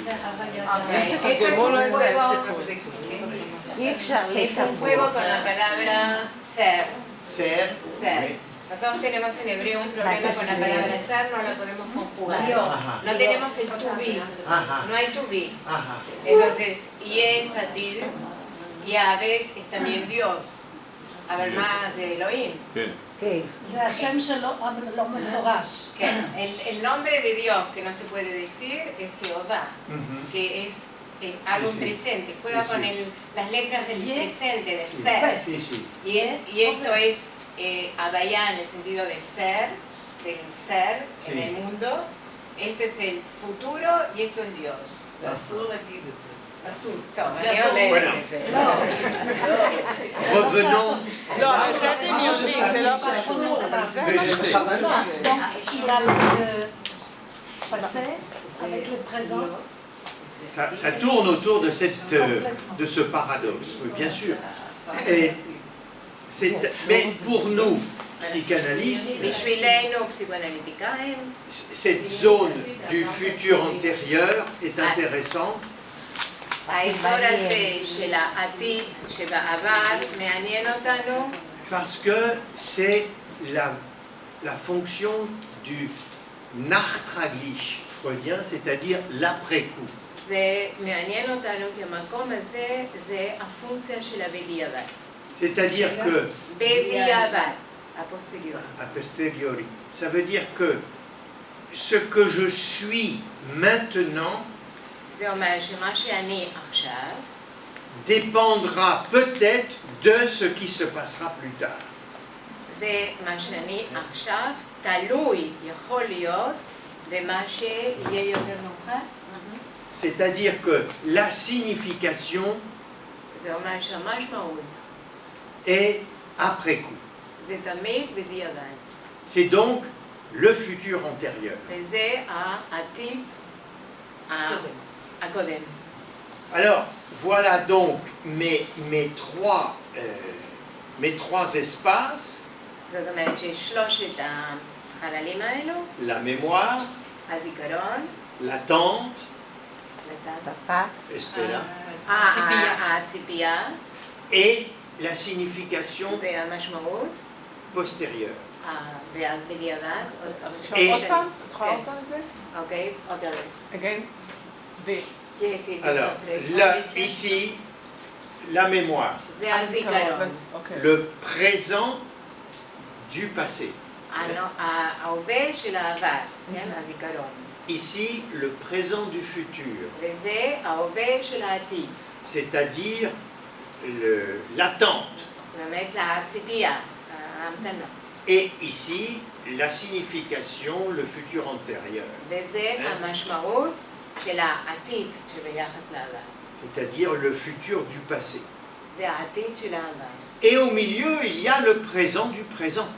Okay. תרגמו לו את זה. אי אפשר Es un juego con la palabra ser. Ser. Ser. oui. Nosotros tenemos en hebreo un problema con la palabra ser, no la podemos conjugar. No tenemos el to be, Ajá. no hay to be. Ajá. Entonces, y es Atir, y Ave es también Dios. A ver más de Elohim. כן. זה השם שלו, אבל לא מפורש. Que el nombre de Dios que no se puede decir es Jehová, Mhm. que es algo Sí, sí. presente, juega Sí, con sí. las letras del Y es- presente, del Sí, ser. sí, sí. Y esto es Havaya en el sentido de ser, del ser Sí. en el mundo. Este es el futuro y esto es Dios. ואסור להגיד את זה. Azul. Toma, זה yo me- Bueno. Revenons. לא, אבל זה דמיוני, זה לא קשור. אבל זה Mais je sais. Donc, il a le passé avec le présent. Ça tourne autour de, de ce paradoxe, oui, bien sûr. Et mais pour nous, psychanalystes, בשבילנו, פסיכואנליטיקאים, cette zone du futur antérieur est intéressante האזור הזה של העתיד שבעבר מעניין אותנו, parce que c'est la fonction du Nachtraglich freudien, c'est-à-dire l'après-coup. זה מעניין אותנו כי המקום הזה זה הפונקציה של הבדיעבד. C'est-à-dire que, בדיעבד, הפוסטריור. a posteriori, ça veut dire que ce que je suis maintenant זה אומר שמה שאני עכשיו, dépendra peut-être de ce qui se passera plus tard. זה מה שאני עכשיו תלוי, יכול להיות, במה שיהיה יותר מאוחר. C'est-à-dire que la signification זה אומר שהמשמעות est après coup. זה תמיד בדיעבד. C'est donc le futur antérieur. וזה העתיד הקודם. Alors, voilà donc mes trois mes 3 espaces, זאת אומרת ששלושת החללים האלו, la mémoire, הזיכרון, l'attente, שפה, espera, הציפייה et la signification והמשמעות, postérieure. בדיעבד, עוד פעם? את יכולה עוד פעם את זה? אוקיי, עוד אלף. Again. Alors, là, ici, la mémoire, זה הזיכרון. אוקיי. le présent du passé. ההווה של העבר, כן, הזיכרון. Ici, le présent du futur, וזה ההווה של העתיד. c'est-à-dire l'attente. באמת הציפייה, ההמתנה. Et ici, la signification, le futur antérieur, וזה המשמעות של העתיד שביחס לעבר. c'est-à-dire le futur du passé. זה העתיד של העבר. Et au milieu, il y a le présent du présent,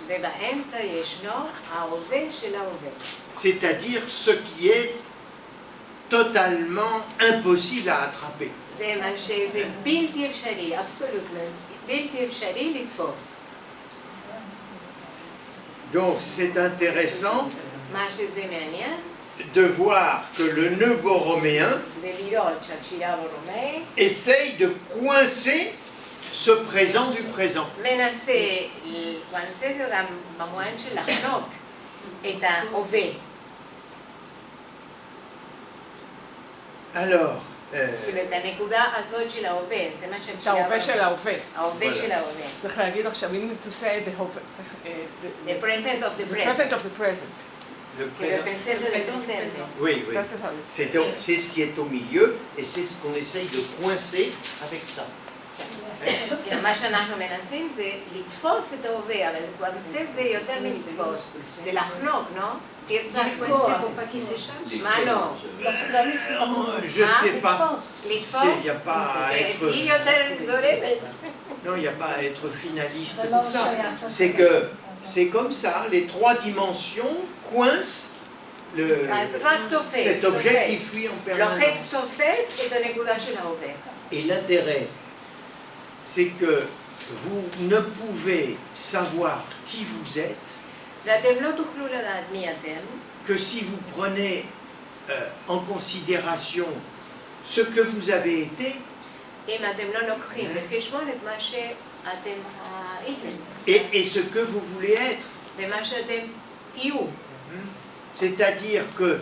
ובאמצע ישנו ההווה של ההווה. c'est-à-dire ce qui est totalement impossible à attraper. זה מה שזה בלתי אפשרי, אבסולוטלי, בלתי אפשרי לתפוס. Donc c'est intéressant מה שזה מעניין, de voir que le nœud borroméen זה לראות שהקשירה ברומאי essaye de coincer ce présent du présent. מנסה זה גם במובן של לחנוק את ההווה. Alors, כאילו את הנקודה הזאת של ההווה, זה מה את שהקשירה ההווה של ההווה. ההווה של ההווה. צריך להגיד עכשיו, we need to say the ההווה. The present of the The present. present of the present. le כאילו présent. present of the present. Oui, oui. That's how it is. C'est ce qui est au milieu et c'est ce qu'on essaye de coincer avec ça. כאילו מה שאנחנו מנסים זה לתפוס את ההווה, אבל זה קונסה זה יותר מלתפוס. זה לחנוק, לא? תרצה C'est pas qui s'échappe. מה לא? Je sais pas. לתפוס? Il n'y a pas à être... היא יותר זורמת. Non, il n'y a pas à être finaliste pour ça. C'est que c'est comme ça, les 3 dimensions coincent אז רק תופס. cet objet qui fuit en לוחץ permanence. תופס את הנקודה של ההווה. Et l'intérêt, c'est que vous ne pouvez savoir qui vous êtes ואתם לא תוכלו לדעת מי אתם, que si vous prenez en considération ce que vous avez été אם אתם לא לוקחים בחשבון את מה שאתם הייתם, et ce que vous voulez être. ומה שאתם תהיו. C'est-à-dire que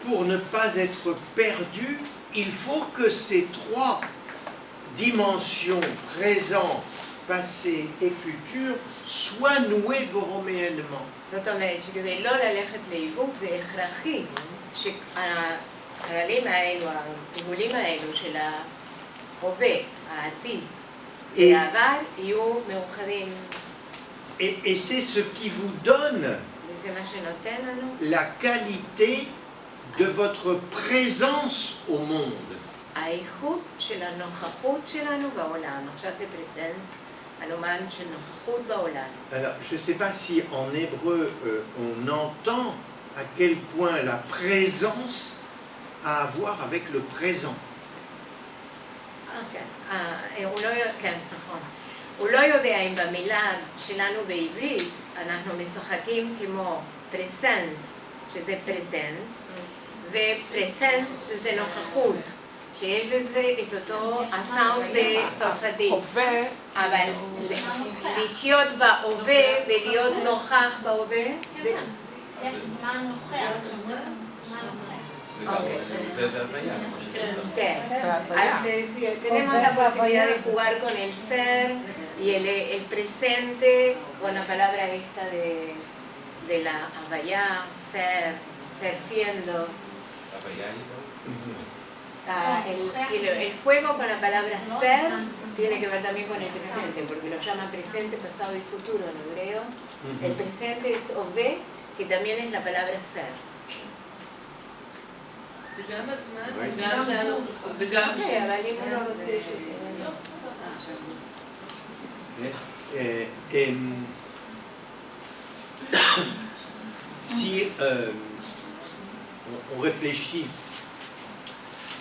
pour ne pas être perdu, il faut que ces 3 dimensions, présent, passé et futur, soient nouées borroméennement. זאת אומרת שכדי לא ללכת לאיבוד זה הכרחי שהחללים האלו, העיגולים האלו של ההווה, העתיד והעבר יהיו מאוחדים. Et c'est ce qui vous donne וזה מה שנותן לנו la qualité de votre présence au monde. האיכות של הנוכחות שלנו בעולם. עכשיו זה פרסנס, הנומן של נוכחות בעולם. Alors, je ne sais pas si en hébreu on entend à quel point la présence a à voir avec le présent. כן, כן, נכון. הוא לא יודע אם במילה שלנו בעברית אנחנו משחקים כמו פרסנס, שזה פרזנט, ופרסנס שזה נוכחות, שיש לזה את אותו הסאונד בצרפתית. אבל לחיות בהווה ולהיות נוכח בהווה, זה... יש זמן נוכח, זמן נוכח. כן, אז tenemos la posibilidad de jugar con el ser y el presente, con la palabra esta de la havaya, ser siendo. El juego con la palabra ser tiene que ver también con el presente, porque lo llama presente, pasado y futuro en hebreo. El presente es ove, que también es la palabra ser. זה גם הזמן, וגם זה הנוכחות, וגם... כן, אבל אם הוא לא רוצה שזה... Si on réfléchit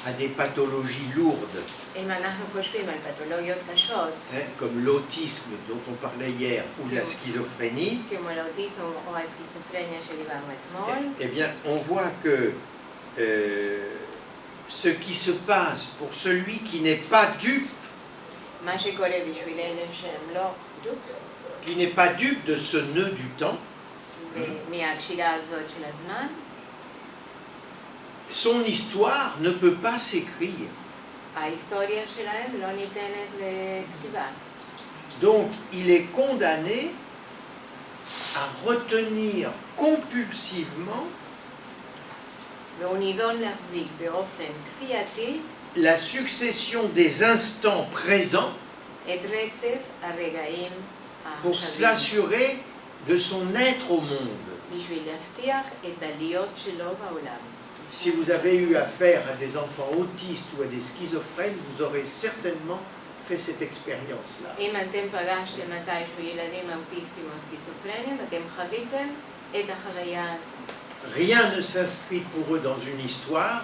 à des pathologies lourdes, אם אנחנו חושבים על פתולוגיות קשות, hein, comme l'autisme dont on parlait hier ou la schizophrénie, כמו לאוטיזם או הסכיזופרניה שדיברנו אתמול, eh bien, on voit que ce qui se passe pour celui qui n'est pas dupe, מה שקורה בשביל אלה שהם לא דוק, qui n'est pas dupe de ce nœud du temps, מהקשירה הזאת של הזמן, son histoire ne peut pas s'écrire. ההיסטוריה שלהם לא ניתנת לכתיבה. Donc, il est condamné à retenir compulsivement והוא נידון להחזיק באופן כפייתי la succession des instants présents את רצף הרגעים pour העכשוויים, s'assurer de son être au monde. בשביל להבטיח את הלהיות שלו בעולם. Si vous avez eu affaire à des enfants autistes ou à des schizophrènes, vous aurez certainement fait cette expérience-là. אם אתם פגשתם מתישהו ילדים אוטיסטים או סכיזופרנים, אתם חוויתם את החוויה הזאת. Rien ne s'inscrit pour eux dans une histoire,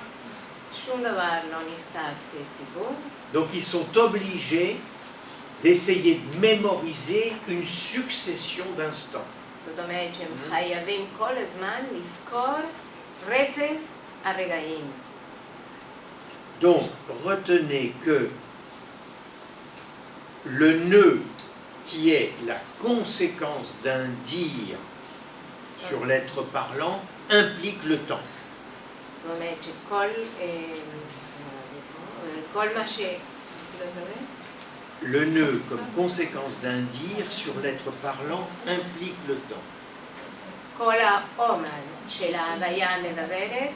שום דבר לא נכתב כסיפור, donc ils sont obligés d'essayer de mémoriser une succession d'instants. זאת אומרת שהם חייבים כל הזמן לזכור רצף הרגעים. Donc, retenez que le nœud qui est la conséquence d'un dire sur l'être parlant implique le temps. זאת אומרת שכל כל מה ש... Le nœud comme conséquence d'un dire sur l'être parlant implique le temps. כל האומן של ההוויה המדברת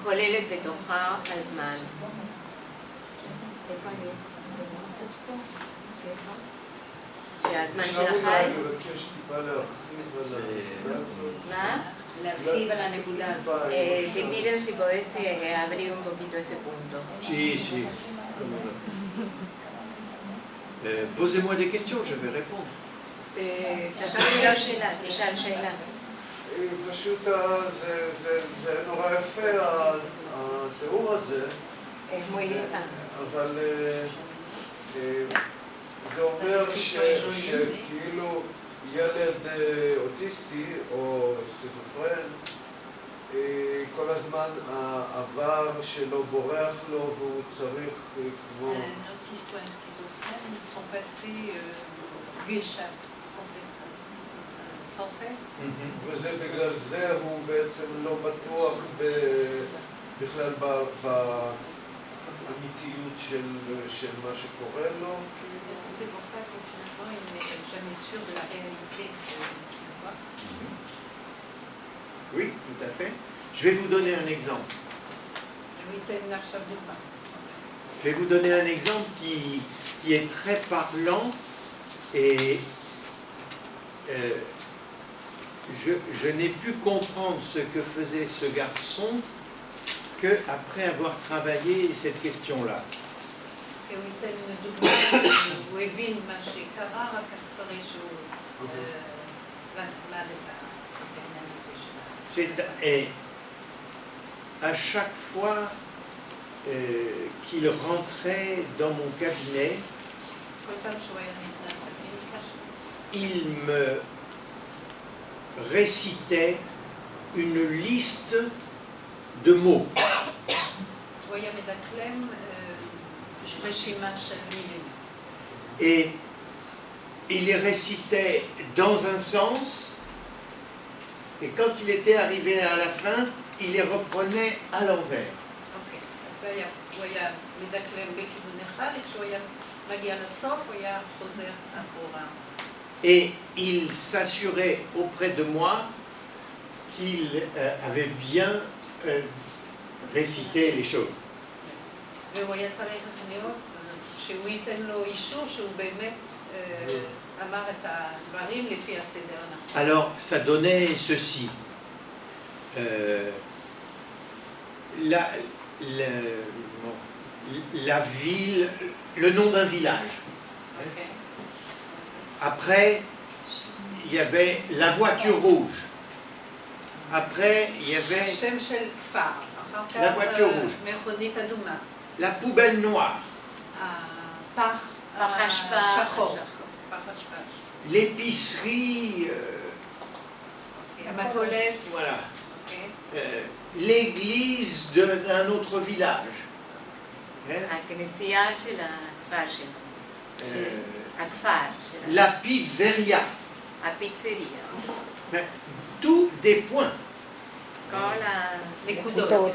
כוללת בתוכה הזמן. שהזמן של החי... לבקש טיפה להרחיב על הנקודה הזאת. מה? להרחיב על הנקודה הזאת. Te piden si podés abrir un poquito ese punto. Si, si. Posez-moi des questions, je vais répondre. תשאל שאלה, תשאל שאלה. פשוט זה נורא יפה התיאור הזה, אבל זה אומר שכאילו ילד אוטיסטי או סכיזופרן, כל הזמן העבר שלו בורח לו והוא צריך כמו... Un autiste ou un schizophrène, son passé lui échappe complètement, sans cesse. וזה בגלל זה הוא בעצם לא בטוח בכלל באמיתיות של מה שקורה לו. C'est pour ça que finalement il n'est jamais sûr de la réalité qu'il voit. Oui, tout à fait. Je vais vous donner un exemple. Je vais vous donner un exemple qui est très parlant et je n'ai pu comprendre ce que faisait ce garçon qu'après avoir travaillé cette question-là. הוא ייתן דוגמא, הוא הבין מה שקרה רק אחרי שהוא למד את העניין הזה שלה. Et à chaque fois qu'il rentrait dans mon cabinet, כל פעם שהוא היה נכנס לקליניקה שלו, il me récitait une liste de mots. הוא היה מדקלם רשימה של מילים. Et il les récitait dans un sens, et quand il était arrivé à la fin, il les reprenait à l'envers. אוקיי, אז הוא היה מדקלם בכיוון אחד, כשהוא היה מגיע לסוף, הוא היה חוזר אחורה. Et il s'assurait auprès de moi qu'il avait bien récité les choses. והוא היה צריך לראות שהוא ייתן לו אישור שהוא באמת אמר את הדברים לפי הסדר הנכון. Alors, ça donnait ceci. La ville, le nom d'un village. אוקיי. Après, il y avait la voiture rouge. Après, il y avait שם של כפר. אחר כך La voiture rouge. מכונית אדומה. la poubelle noire, הפח פח אשפה, השחור. פח אשפה. l'épicerie, המכולת. voilà, אוקיי. l'église d'un autre village. Hein? הכנסייה של הכפר שלו. הכפר שלו. La pizzeria. הפיצריה. Mais tous des points כל נקודות.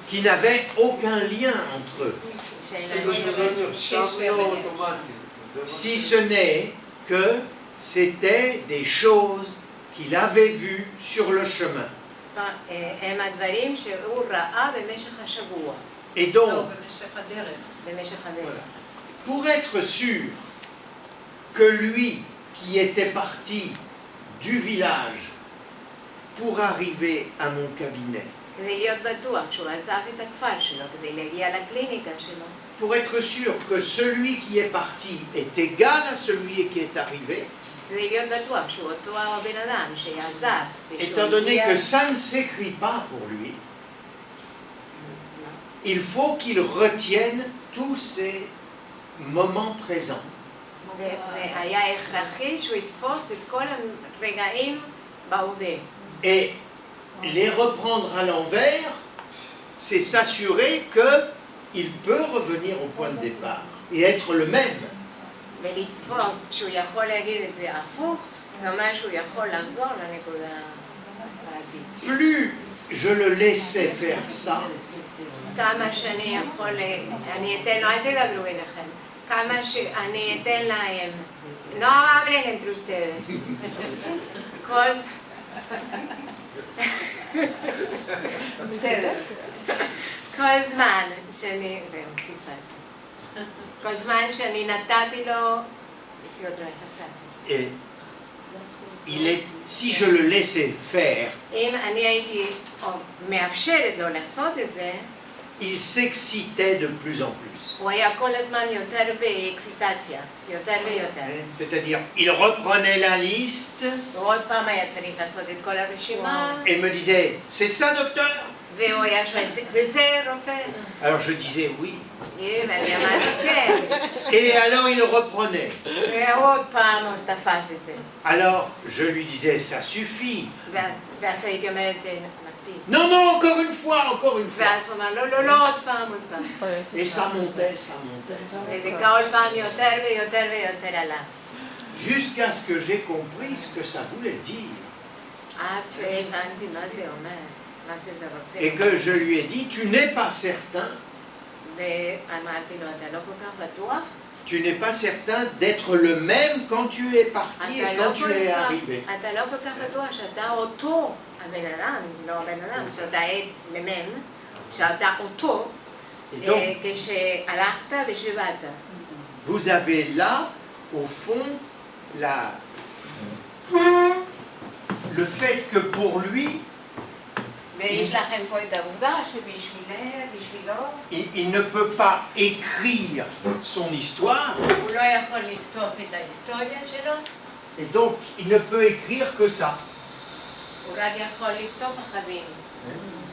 qui n'avaient aucun lien entre eux, כאילו זה לא נרשם לו אוטומטית. si ce n'est que c'était des choses qu'il avait vues sur le chemin. הם הדברים שהוא ראה במשך השבוע, Et לא, donc, במשך הדרך. במשך הדרך. voilà, pour être sûr que lui qui était parti du village pour arriver à mon cabinet, כדי להיות בטוח שהוא עזב את הכפר שלו, כדי להגיע לקליניקה שלו, pour être sûr que celui qui est parti est égal à celui qui est arrivé, כדי להיות בטוח שהוא אותו הבן אדם שעזב, étant donné que ça ne s'écrit pas pour lui, il faut qu'il retienne tous ces moments présents. זה היה הכרחי שהוא יתפוס את כל הרגעים בהווה. Et les reprendre à l'envers, c'est s'assurer qu'il peut revenir au point de départ et être le même. ולתפוס שהוא יכול להגיד את זה הפוך, זה אומר שהוא יכול לחזור לנקודה הפרטית. Plus je le laissais faire ça, כמה שאני יכול, אני אתן לו, אל תדברו ביניכם, כמה שאני אתן להם, no hablen entre ustedes. כל... בסדר. כל זמן שאני, זהו, פספסתי. כל זמן שאני נתתי לו, et si je le laissais faire, אם אני הייתי מאפשרת לו לעשות את זה, il s'excitait de plus en plus. הוא היה כל הזמן יותר באקסיטציה, יותר ויותר. C'est-à-dire, il reprenait la liste ועוד פעם היה צריך לעשות את כל הרשימה, et me disait, c'est ça docteur? והוא היה שואל, זה רופא? Alors je disais oui. ואני אמרתי כן. Et alors il reprenait. ועוד פעם הוא תפס את זה. Alors je lui disais, ça suffit. ואז הייתי אומרת, זה מספיק. Non, non, encore une fois. ואז הוא אמר, לא, עוד פעם. Et ça montait. וזה כל פעם יותר ויותר ויותר עלה. Jusqu'à ce que j'ai compris ce que ça voulait dire. עד שהבנתי מה זה אומר, מה שזה רוצה. Et que je lui ai dit, tu n'es pas certain, ואמרתי לו, אתה לא כל כך בטוח? tu n'es pas certain d'être le même quand tu es parti et quand tu es arrivé. אתה לא כל כך בטוח שאתה אותו הבן אדם, לא הבן אדם, שאתה למם, שאתה אותו כשהלכת ושבעת. Vous avez là, au fond, le fait que pour lui, ויש לכם פה את העובדה שבשבילו, il ne peut pas écrire son histoire, הוא לא יכול לכתוב את ההיסטוריה שלו, et donc il ne peut écrire que ça. הוא רק יכול לכתוב אחדים.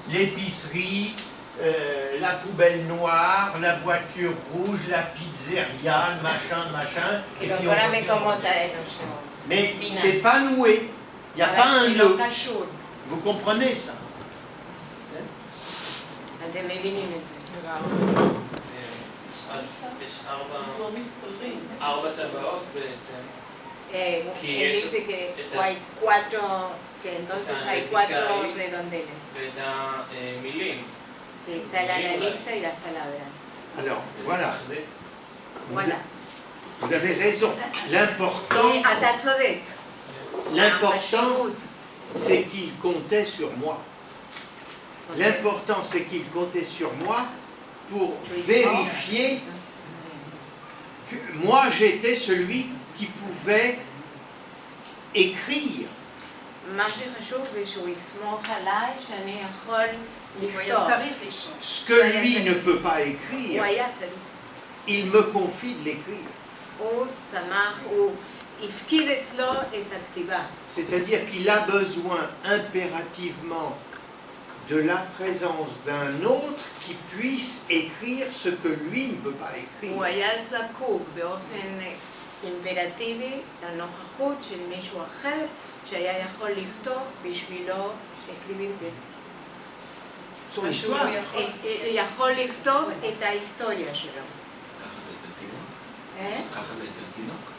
L'épicerie, la poubelle noire, la voiture rouge, la pizzeria, machin, et puis כל המקומות האלו שלו. mais c'est pas noué, il n'y a pas un לא nœud. קשור. Vous comprenez ça? אתם מבינים את זה. אז יש ארבע טבעות בעצם. Dice que hay cuatro, que entonces hay cuatro redondeles. ואת המילים. Que está la lista y las palabras. Alors, voilà. Voilà. Vous avez raison. L'important, אתה צודק. c'est qu'il comptait sur moi. L'important, c'est qu'il comptait sur moi pour vérifier que moi, j'étais celui qui pouvait écrire. מה שחשוב זה שהוא יסמוך עליי שאני יכול הוא היה לכתוב. צריך לשמור. Ce que lui ne peut pas écrire, הוא היה צריך. il me confie de l'écrire. הוא שמח, הוא הפקיד אצלו את הכתיבה. C'est-à-dire qu'il a besoin impérativement de la présence d'un autre qui puisse écrire ce que lui ne peut pas écrire. הוא היה זקוק באופן אימפרטיבי לנוכחות של מישהו אחר שהיה יכול לכתוב בשבילו, Son histoire. יכול לכתוב את ההיסטוריה שלו. ככה זה אצל תינוק? אה? ככה זה אצל תינוק?